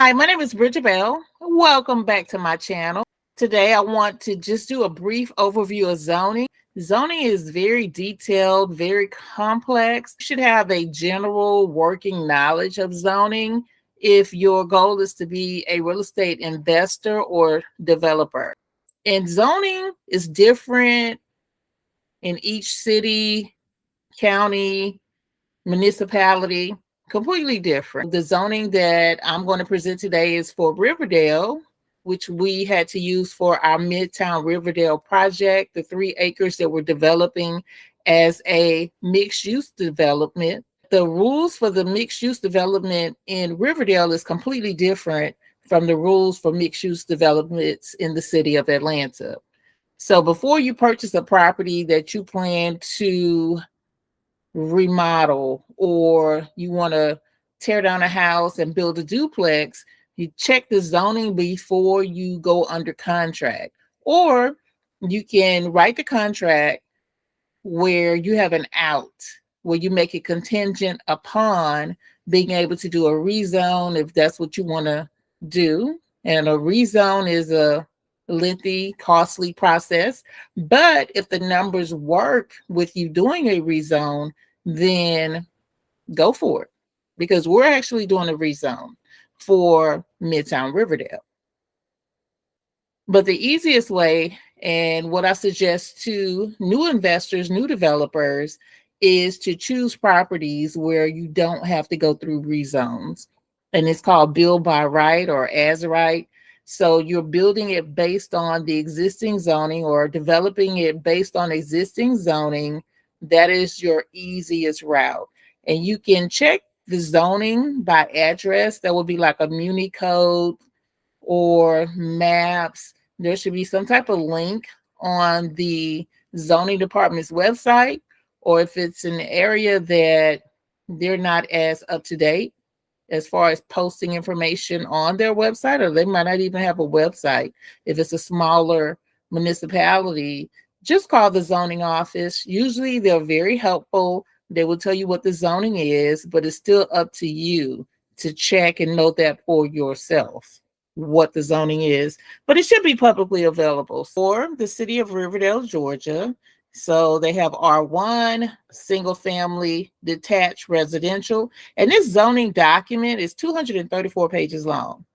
Hi, my name is Bridget Bell. Welcome back to my channel. Today, I want to just do a brief overview of zoning. Zoning is very detailed, very complex. You should have a general working knowledge of zoning if your goal is to be a real estate investor or developer. And zoning is different in each city, county, municipality, completely different. The zoning that I'm going to present today is for Riverdale, which we had to use for our Midtown Riverdale project, the 3 acres that we're developing as a mixed use development. The rules for the mixed use development in Riverdale is completely different from the rules for mixed use developments in the city of Atlanta. So before you purchase a property that you plan to remodel, or you want to tear down a house and build a duplex, you check the zoning before you go under contract. Or you can write the contract where you have an out, where you make it contingent upon being able to do a rezone if that's what you want to do. And a rezone is a lengthy, costly process. But if the numbers work with you doing a rezone, then go for it, because we're actually doing a rezone for Midtown Riverdale. But the easiest way, and what I suggest to new investors, new developers, is to choose properties where you don't have to go through rezones. And it's called build by right or as right. So you're building it based on the existing zoning or developing it based on existing zoning. That is your easiest route. And you can check the zoning by address. That would be like a muni code or maps. There should be some type of link on the zoning department's website, or if it's an area that they're not as up to date as far as posting information on their website, or they might not even have a website. If it's a smaller municipality, just call the zoning office. Usually they're very helpful. They will tell you what the zoning is, but it's still up to you to check and know that for yourself what the zoning is, but it should be publicly available for the city of Riverdale, Georgia. So they have R1, single family, detached residential, and this zoning document is 234 pages long.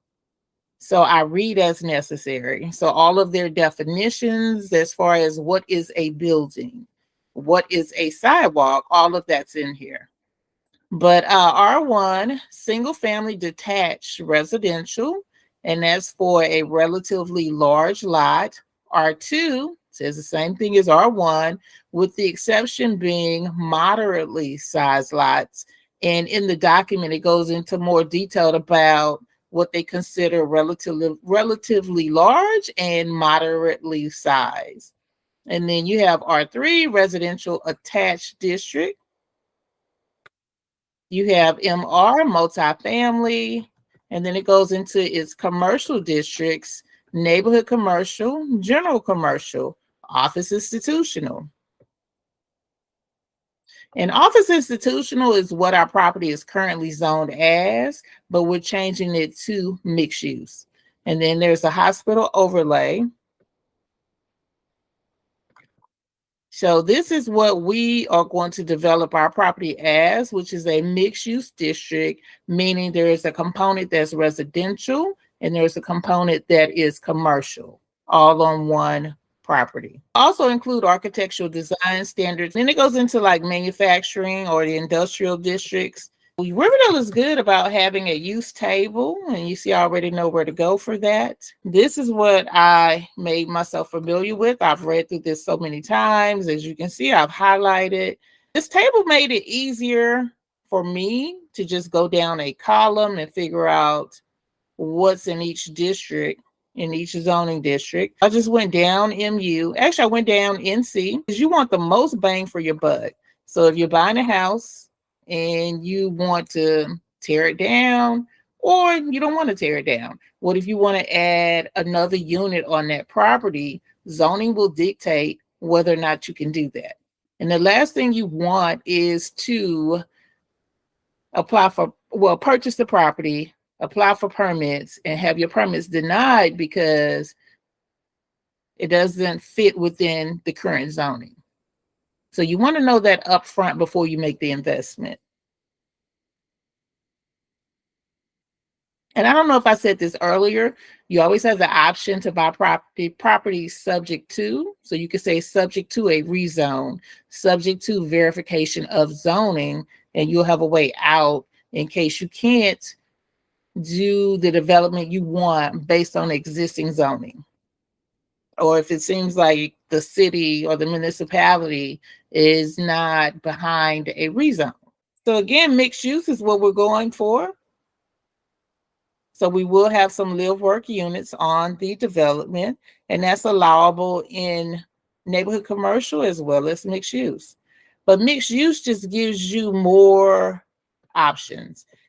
So I read as necessary. So all of their definitions as far as what is a building, what is a sidewalk, all of that's in here. But R1, single family detached residential, and that's for a relatively large lot. R2 says the same thing as R1, with the exception being moderately sized lots. And in the document, it goes into more detail about what they consider relatively large and moderately sized. And then you have R3, residential attached district. You have MR, multifamily, and then it goes into its commercial districts, neighborhood commercial, general commercial, office institutional. And office institutional is what our property is currently zoned as, but we're changing it to mixed use. And then there's a hospital overlay. So this is what we are going to develop our property as, which is a mixed use district, meaning there is a component that's residential and there's a component that is commercial, all on one property. Also include architectural design standards. Then it goes into like manufacturing or the industrial districts. Riverdale is good about having a use table, and you see, I already know where to go for that. This is what I made myself familiar with. I've read through this so many times. As you can see, I've highlighted. This table made it easier for me to just go down a column and figure out what's in each district, in each zoning district. I just went down MU. Actually, I went down NC because you want the most bang for your buck. So if you're buying a house and you want to tear it down, or you don't want to tear it down, what if you want to add another unit on that property? Zoning will dictate whether or not you can do that. And the last thing you want is to purchase the property, apply for permits and have your permits denied because it doesn't fit within the current zoning. So you want to know that upfront before you make the investment. And I don't know if I said this earlier, you always have the option to buy property subject to. So you could say subject to a rezone, subject to verification of zoning, and you'll have a way out in case you can't do the development you want based on existing zoning. Or if it seems like the city or the municipality is not behind a rezone. So again, mixed use is what we're going for. So we will have some live work units on the development, and that's allowable in neighborhood commercial as well as mixed use. But mixed use just gives you more options.